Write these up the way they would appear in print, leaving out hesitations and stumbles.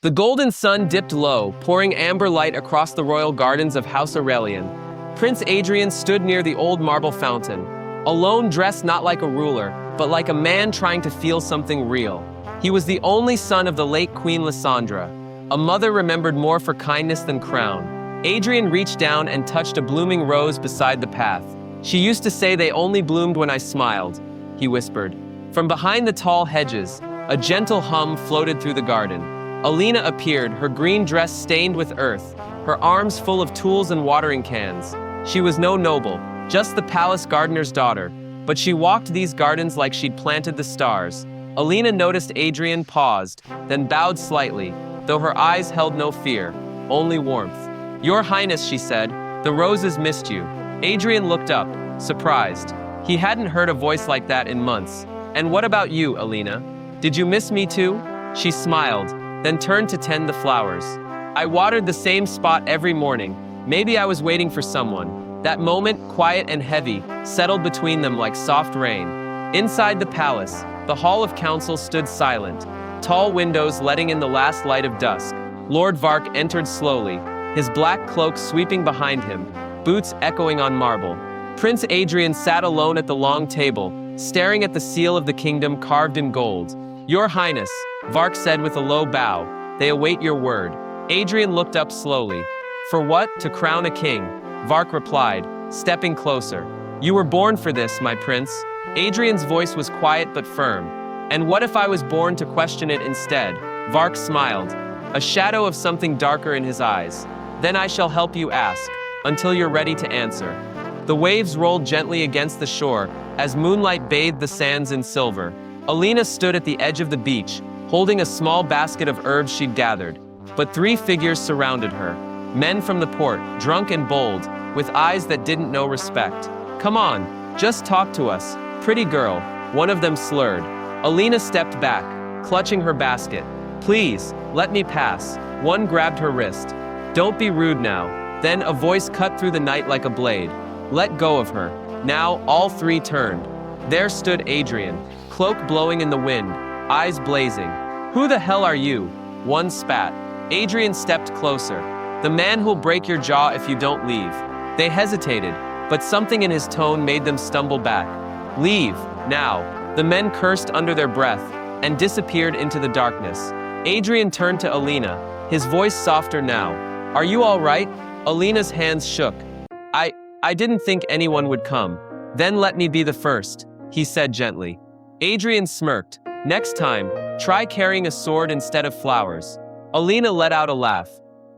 The golden sun dipped low, pouring amber light across the royal gardens of House Aurelian. Prince Adrian stood near the old marble fountain, alone, dressed not like a ruler, but like a man trying to feel something real. He was the only son of the late Queen Lysandra, a mother remembered more for kindness than crown. Adrian reached down and touched a blooming rose beside the path. "She used to say they only bloomed when I smiled," he whispered. From behind the tall hedges, a gentle hum floated through the garden. Alina appeared, her green dress stained with earth, her arms full of tools and watering cans. She was no noble, just the palace gardener's daughter, but she walked these gardens like she'd planted the stars. Alina noticed Adrian paused, then bowed slightly, though her eyes held no fear, only warmth. "Your Highness," she said, "the roses missed you." Adrian looked up, surprised. He hadn't heard a voice like that in months. "And what about you, Alina? Did you miss me too?" She smiled, then turned to tend the flowers. "I watered the same spot every morning. Maybe I was waiting for someone." That moment, quiet and heavy, settled between them like soft rain. Inside the palace, the Hall of Council stood silent, tall windows letting in the last light of dusk. Lord Vark entered slowly, his black cloak sweeping behind him, boots echoing on marble. Prince Adrian sat alone at the long table, staring at the seal of the kingdom carved in gold. "Your Highness," Vark said with a low bow, "they await your word." Adrian looked up slowly. "For what? To crown a king," Vark replied, stepping closer. "You were born for this, my prince." Adrian's voice was quiet but firm. "And what if I was born to question it instead?" Vark smiled, a shadow of something darker in his eyes. "Then I shall help you ask, until you're ready to answer." The waves rolled gently against the shore as moonlight bathed the sands in silver. Alina stood at the edge of the beach, holding a small basket of herbs she'd gathered. But three figures surrounded her. Men from the port, drunk and bold, with eyes that didn't know respect. "Come on, just talk to us, pretty girl," one of them slurred. Alina stepped back, clutching her basket. "Please, let me pass," one grabbed her wrist. "Don't be rude now." Then a voice cut through the night like a blade. "Let go of her." Now all three turned. There stood Adrian, cloak blowing in the wind, eyes blazing. "Who the hell are you?" One spat. Adrian stepped closer. "The man who'll break your jaw if you don't leave." They hesitated, but something in his tone made them stumble back. "Leave, now." The men cursed under their breath and disappeared into the darkness. Adrian turned to Alina, his voice softer now. "Are you all right?" Alina's hands shook. I didn't think anyone would come." "Then let me be the first," he said gently. Adrian smirked. "Next time, try carrying a sword instead of flowers." Alina let out a laugh.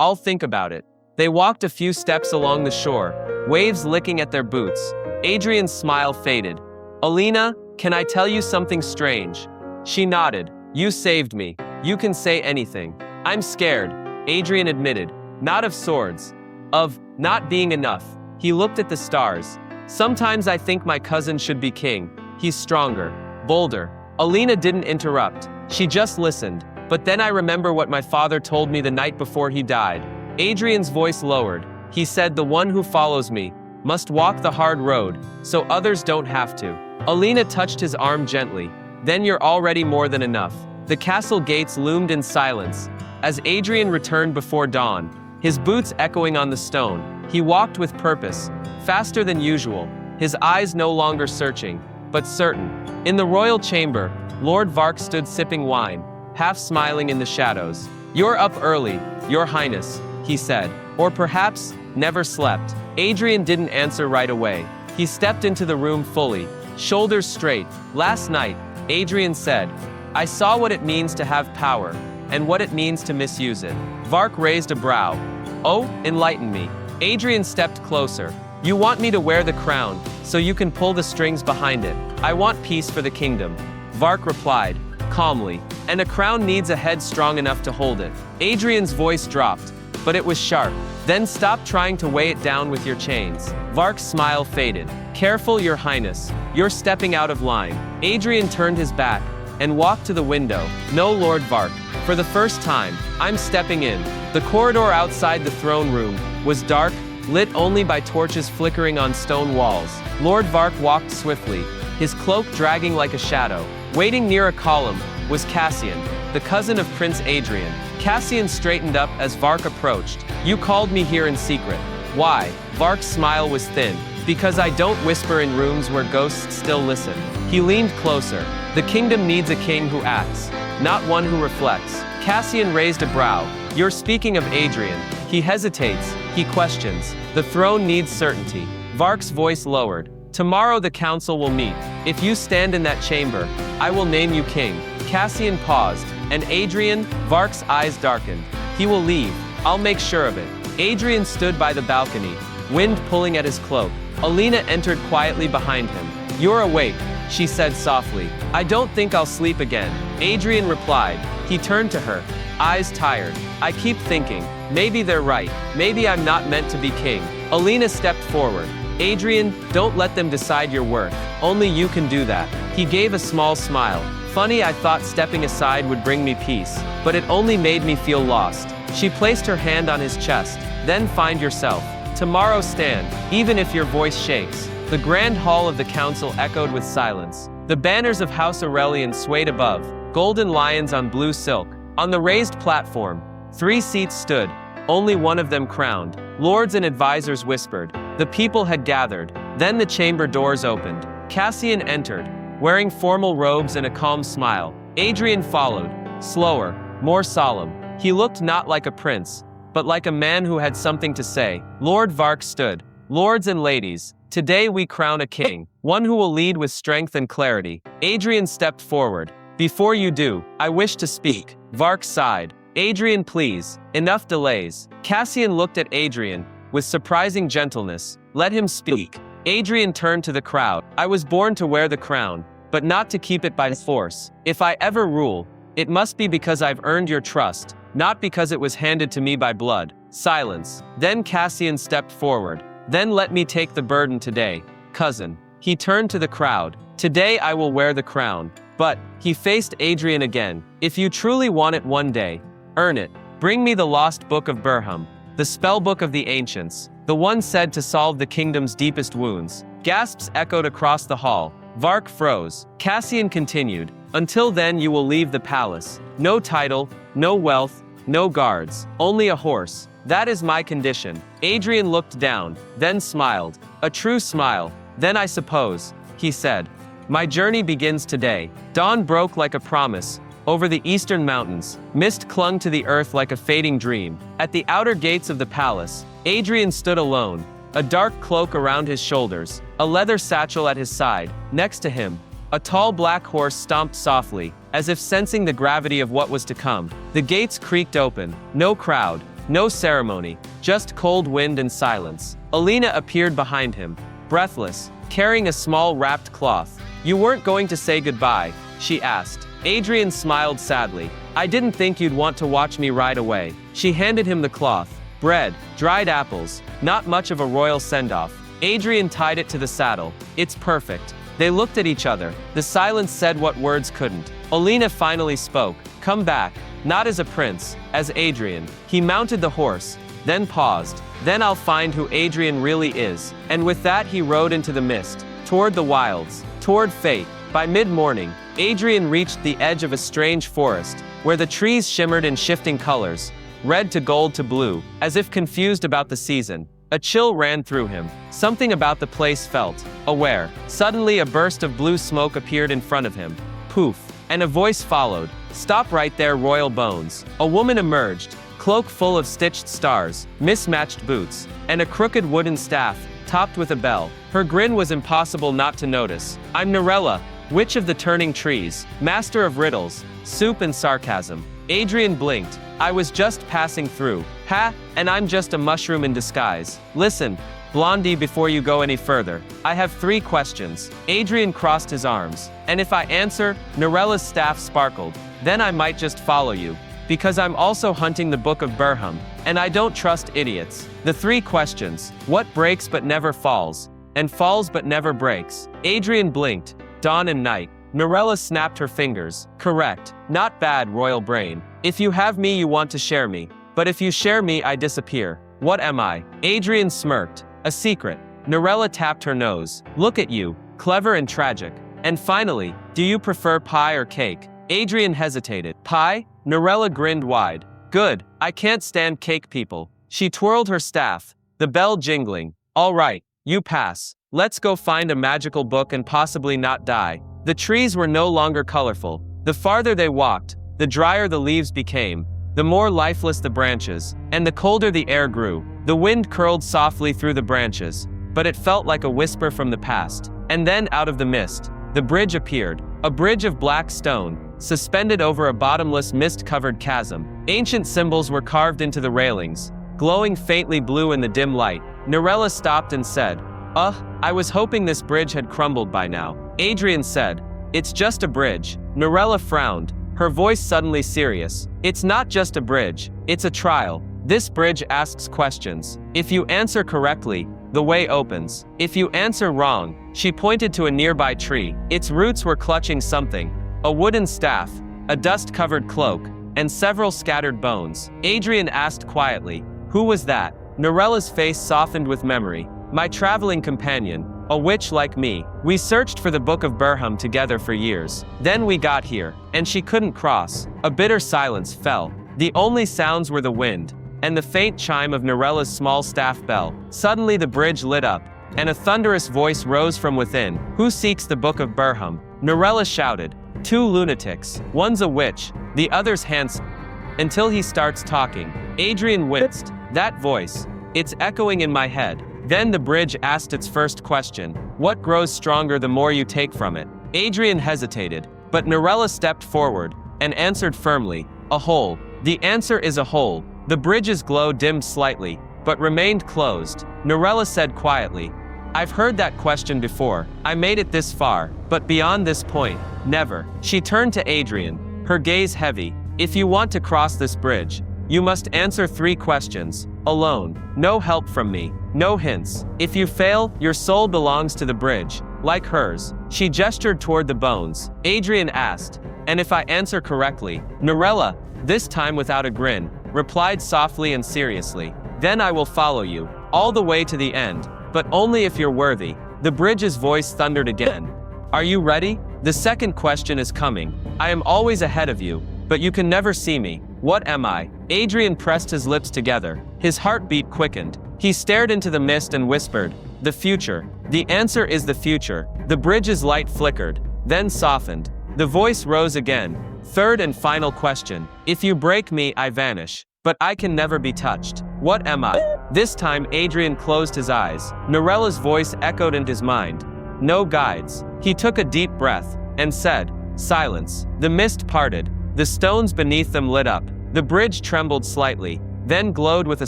"I'll think about it." They walked a few steps along the shore, waves licking at their boots. Adrian's smile faded. "Alina, can I tell you something strange?" She nodded. "You saved me. You can say anything." "I'm scared," Adrian admitted. "Not of swords. Of not being enough." He looked at the stars. "Sometimes I think my cousin should be king. He's stronger, bolder." Alina didn't interrupt. She just listened. "But then I remember what my father told me the night before he died." Adrian's voice lowered. He said, "The one who follows me must walk the hard road, so others don't have to." Alina touched his arm gently. "Then you're already more than enough." The castle gates loomed in silence as Adrian returned before dawn, his boots echoing on the stone. He walked with purpose, faster than usual, his eyes no longer searching, but certain. In the royal chamber, Lord Vark stood sipping wine, half smiling in the shadows. "You're up early, Your Highness," he said. "Or perhaps, never slept." Adrian didn't answer right away. He stepped into the room fully, shoulders straight. "Last night," Adrian said, "I saw what it means to have power, and what it means to misuse it." Vark raised a brow. "Oh, enlighten me." Adrian stepped closer. "You want me to wear the crown, so you can pull the strings behind it. I want peace for the kingdom." Vark replied, calmly, "And a crown needs a head strong enough to hold it." Adrian's voice dropped, but it was sharp. "Then stop trying to weigh it down with your chains." Vark's smile faded. "Careful, Your Highness. You're stepping out of line." Adrian turned his back and walked to the window. "No, Lord Vark. For the first time, I'm stepping in." The corridor outside the throne room was dark, lit only by torches flickering on stone walls. Lord Vark walked swiftly, his cloak dragging like a shadow. Waiting near a column was Cassian, the cousin of Prince Adrian. Cassian straightened up as Vark approached. You called me here in secret. Why? Vark's smile was thin. Because I don't whisper in rooms where ghosts still listen. He leaned closer. The kingdom needs a king who acts, not one who reflects. Cassian raised a brow. You're speaking of Adrian. He hesitates. He questions. The throne needs certainty. Vark's voice lowered. Tomorrow the council will meet. If you stand in that chamber, I will name you king. Cassian paused. And Adrian? Vark's eyes darkened. He will leave. I'll make sure of it. Adrian stood by the balcony, wind pulling at his cloak. Alina entered quietly behind him. You're awake, she said softly. I don't think I'll sleep again. Adrian replied. He turned to her, eyes tired. I keep thinking, maybe they're right. Maybe I'm not meant to be king. Alina stepped forward. Adrian, don't let them decide your worth. Only you can do that. He gave a small smile. Funny, I thought stepping aside would bring me peace, but it only made me feel lost. She placed her hand on his chest. Then find yourself. Tomorrow stand, even if your voice shakes. The grand hall of the council echoed with silence. The banners of House Aurelian swayed above, golden lions on blue silk. On the raised platform, 3 seats stood, only one of them crowned. Lords and advisors whispered. The people had gathered. Then the chamber doors opened. Cassian entered, wearing formal robes and a calm smile. Adrian followed, slower, more solemn. He looked not like a prince, but like a man who had something to say. Lord Vark stood. Lords and ladies, today we crown a king, one who will lead with strength and clarity. Adrian stepped forward. Before you do, I wish to speak. Vark sighed. Adrian, please, enough delays. Cassian looked at Adrian with surprising gentleness. Let him speak. Adrian turned to the crowd. I was born to wear the crown, but not to keep it by force. If I ever rule, it must be because I've earned your trust, not because it was handed to me by blood. Silence. Then Cassian stepped forward. Then let me take the burden today, cousin. He turned to the crowd. Today I will wear the crown. But, he faced Adrian again. If you truly want it one day, earn it. Bring me the lost book of Berham, the spell book of the ancients, the one said to solve the kingdom's deepest wounds. Gasps echoed across the hall. Vark froze. Cassian continued. Until then you will leave the palace. No title, no wealth, no guards, only a horse. That is my condition. Adrian looked down, then smiled. A true smile. Then I suppose, he said. My journey begins today. Dawn broke like a promise. Over the eastern mountains, mist clung to the earth like a fading dream. At the outer gates of the palace, Adrian stood alone, a dark cloak around his shoulders, a leather satchel at his side. Next to him, a tall black horse stomped softly, as if sensing the gravity of what was to come. The gates creaked open. No crowd, no ceremony, just cold wind and silence. Alina appeared behind him, breathless, carrying a small wrapped cloth. You weren't going to say goodbye, she asked. Adrian smiled sadly. I didn't think you'd want to watch me ride away. She handed him the cloth. Bread, dried apples, not much of a royal send-off. Adrian tied it to the saddle. It's perfect. They looked at each other. The silence said what words couldn't. Alina finally spoke. Come back, not as a prince, as Adrian. He mounted the horse, then paused. Then I'll find who Adrian really is. And with that he rode into the mist, toward the wilds, toward fate. By mid-morning, Adrian reached the edge of a strange forest, where the trees shimmered in shifting colors, red to gold to blue, as if confused about the season. A chill ran through him. Something about the place felt aware. Suddenly a burst of blue smoke appeared in front of him. Poof. And a voice followed. Stop right there, royal bones. A woman emerged, cloak full of stitched stars, mismatched boots, and a crooked wooden staff, topped with a bell. Her grin was impossible not to notice. I'm Narella, witch of the turning trees, master of riddles, soup and sarcasm. Adrian blinked. I was just passing through. Ha, and I'm just a mushroom in disguise. Listen, Blondie, before you go any further, I have 3 questions. Adrian crossed his arms. And if I answer, Narella's staff sparkled. Then I might just follow you. Because I'm also hunting the Book of Berham, and I don't trust idiots. The 3 questions. What breaks but never falls? And falls but never breaks? Adrian blinked. Dawn and night. Narella snapped her fingers. Correct. Not bad, royal brain. If you have me, you want to share me. But if you share me, I disappear. What am I? Adrian smirked. A secret. Narella tapped her nose. Look at you. Clever and tragic. And finally, do you prefer pie or cake? Adrian hesitated. Pie? Narella grinned wide. Good, I can't stand cake people. She twirled her staff, the bell jingling. All right, you pass. Let's go find a magical book and possibly not die. The trees were no longer colorful. The farther they walked, the drier the leaves became, the more lifeless the branches, and the colder the air grew. The wind curled softly through the branches, but it felt like a whisper from the past. And then out of the mist, the bridge appeared, a bridge of black stone, suspended over a bottomless mist-covered chasm. Ancient symbols were carved into the railings, glowing faintly blue in the dim light. Narella stopped and said, I was hoping this bridge had crumbled by now. Adrian said, It's just a bridge. Narella frowned, her voice suddenly serious. It's not just a bridge, it's a trial. This bridge asks questions. If you answer correctly, the way opens. If you answer wrong, she pointed to a nearby tree. Its roots were clutching something. A wooden staff, a dust-covered cloak, and several scattered bones. Adrian asked quietly, Who was that? Narella's face softened with memory. My traveling companion, a witch like me. We searched for the Book of Berham together for years. Then we got here, and she couldn't cross. A bitter silence fell. The only sounds were the wind, and the faint chime of Narella's small staff bell. Suddenly the bridge lit up, and a thunderous voice rose from within. Who seeks the Book of Berham? Narella shouted. 2 lunatics. One's a witch, the other's handsome. Until he starts talking. Adrian winced. That voice. It's echoing in my head. Then the bridge asked its first question. What grows stronger the more you take from it? Adrian hesitated, but Narella stepped forward and answered firmly. A hole. The answer is a hole. The bridge's glow dimmed slightly, but remained closed. Narella said quietly, I've heard that question before. I made it this far, but beyond this point, never. She turned to Adrian, her gaze heavy. If you want to cross this bridge, you must answer 3 questions. Alone. No help from me. No hints. If you fail, your soul belongs to the bridge, like hers. She gestured toward the bones. Adrian asked, And if I answer correctly? Narella, this time without a grin, replied softly and seriously. Then I will follow you, all the way to the end, but only if you're worthy. The bridge's voice thundered again. Are you ready? The second question is coming. I am always ahead of you, but you can never see me. What am I? Adrian pressed his lips together. His heartbeat quickened. He stared into the mist and whispered, The future. The answer is the future. The bridge's light flickered, then softened. The voice rose again. Third and final question. If you break me, I vanish. But I can never be touched. What am I? This time Adrian closed his eyes. Narella's voice echoed in his mind. No guides. He took a deep breath and said, Silence. The mist parted. The stones beneath them lit up. The bridge trembled slightly, then glowed with a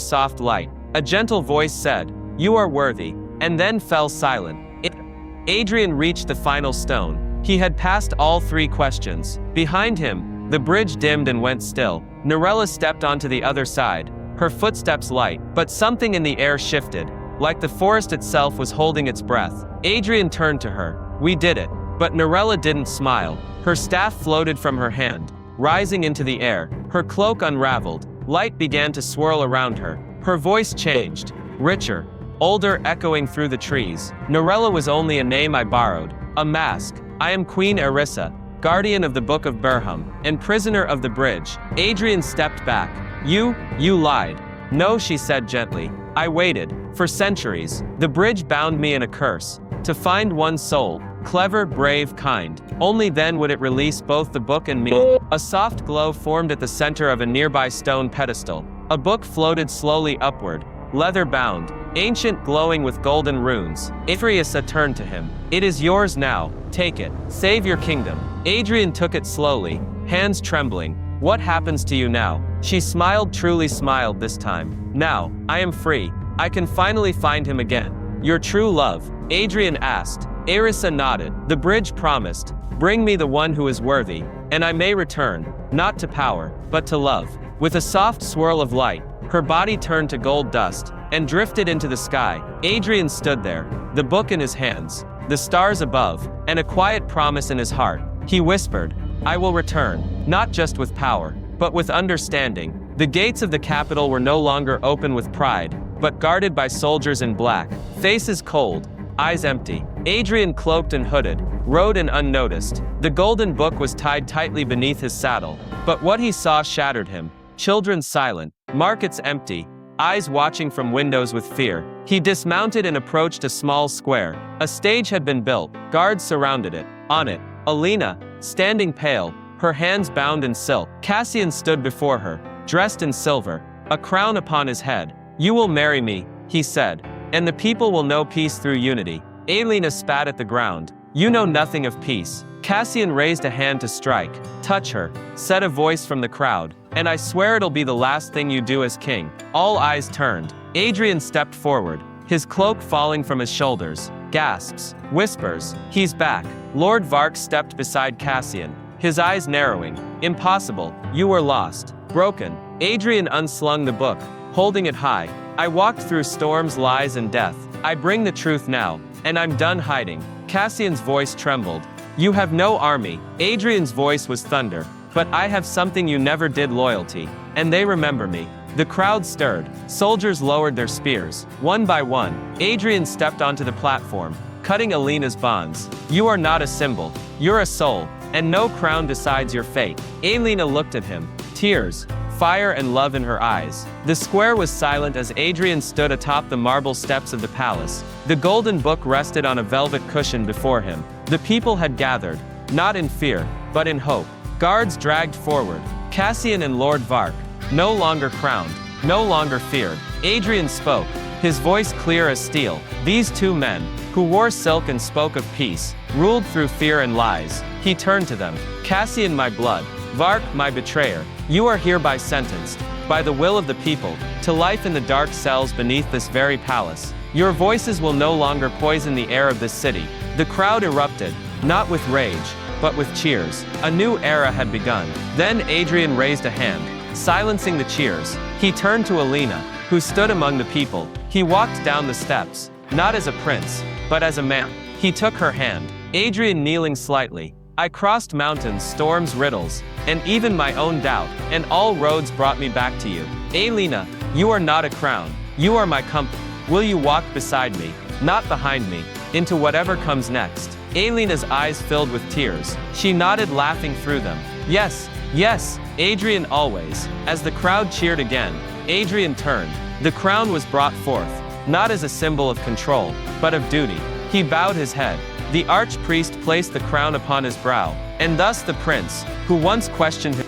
soft light. A gentle voice said, You are worthy, and then fell silent. Adrian reached the final stone. He had passed all 3 questions. Behind him, the bridge dimmed and went still. Narella stepped onto the other side, her footsteps light, but something in the air shifted, like the forest itself was holding its breath. Adrian turned to her. We did it. But Narella didn't smile. Her staff floated from her hand, rising into the air. Her cloak unraveled. Light began to swirl around her. Her voice changed, richer, older, echoing through the trees. Narella was only a name I borrowed, a mask. I am Queen Erissa, guardian of the Book of Berham, and prisoner of the bridge. Adrian stepped back. You lied. No, she said gently. I waited. For centuries. The bridge bound me in a curse. To find one soul. Clever, brave, kind. Only then would it release both the book and me. A soft glow formed at the center of a nearby stone pedestal. A book floated slowly upward, leather-bound, ancient, glowing with golden runes. Erissa turned to him. It is yours now. Take it. Save your kingdom. Adrian took it slowly, hands trembling. What happens to you now? She smiled, truly smiled this time. Now, I am free. I can finally find him again. Your true love? Adrian asked. Erissa nodded. The bridge promised. Bring me the one who is worthy, and I may return, not to power, but to love. With a soft swirl of light, her body turned to gold dust and drifted into the sky. Adrian stood there, the book in his hands, the stars above, and a quiet promise in his heart. He whispered, I will return, not just with power, but with understanding. The gates of the capital were no longer open with pride, but guarded by soldiers in black, faces cold, eyes empty. Adrian, cloaked and hooded, rode in unnoticed. The golden book was tied tightly beneath his saddle, but what he saw shattered him. Children silent, markets empty, eyes watching from windows with fear. He dismounted and approached a small square. A stage had been built, guards surrounded it. On it, Alina, standing pale, her hands bound in silk. Cassian stood before her, dressed in silver, a crown upon his head. "You will marry me," he said, "and the people will know peace through unity." Alina spat at the ground. "You know nothing of peace." Cassian raised a hand to strike. "Touch her," said a voice from the crowd, "and I swear it'll be the last thing you do as king." All eyes turned. Adrian stepped forward, his cloak falling from his shoulders. Gasps, whispers, "He's back." Lord Vark stepped beside Cassian, his eyes narrowing. "Impossible, you were lost, broken." Adrian unslung the book, holding it high. "I walked through storms, lies, and death. I bring the truth now, and I'm done hiding." Cassian's voice trembled. "You have no army." Adrian's voice was thunder. "But I have something you never did, loyalty. And they remember me." The crowd stirred. Soldiers lowered their spears. One by one, Adrian stepped onto the platform, cutting Alina's bonds. "You are not a symbol. You're a soul, and no crown decides your fate." Alina looked at him, tears, fire and love in her eyes. The square was silent as Adrian stood atop the marble steps of the palace. The golden book rested on a velvet cushion before him. The people had gathered, not in fear, but in hope. Guards dragged forward. Cassian and Lord Vark, no longer crowned, no longer feared. Adrian spoke, his voice clear as steel. These two men, who wore silk and spoke of peace, ruled through fear and lies. He turned to them. "Cassian, my blood, Vark, my betrayer, you are hereby sentenced, by the will of the people, to life in the dark cells beneath this very palace. Your voices will no longer poison the air of this city." The crowd erupted, not with rage, but with cheers. A new era had begun. Then Adrian raised a hand, silencing the cheers. He turned to Alina, who stood among the people. He walked down the steps, not as a prince, but as a man. He took her hand, Adrian kneeling slightly. "I crossed mountains, storms, riddles, and even my own doubt, and all roads brought me back to you. Alina, you are not a crown. You are my company. Will you walk beside me, not behind me, into whatever comes next?" Alina's eyes filled with tears. She nodded, laughing through them. "Yes, yes, Adrian, always." As the crowd cheered again, Adrian turned. The crown was brought forth, not as a symbol of control, but of duty. He bowed his head. The archpriest placed the crown upon his brow, and thus the prince, who once questioned him,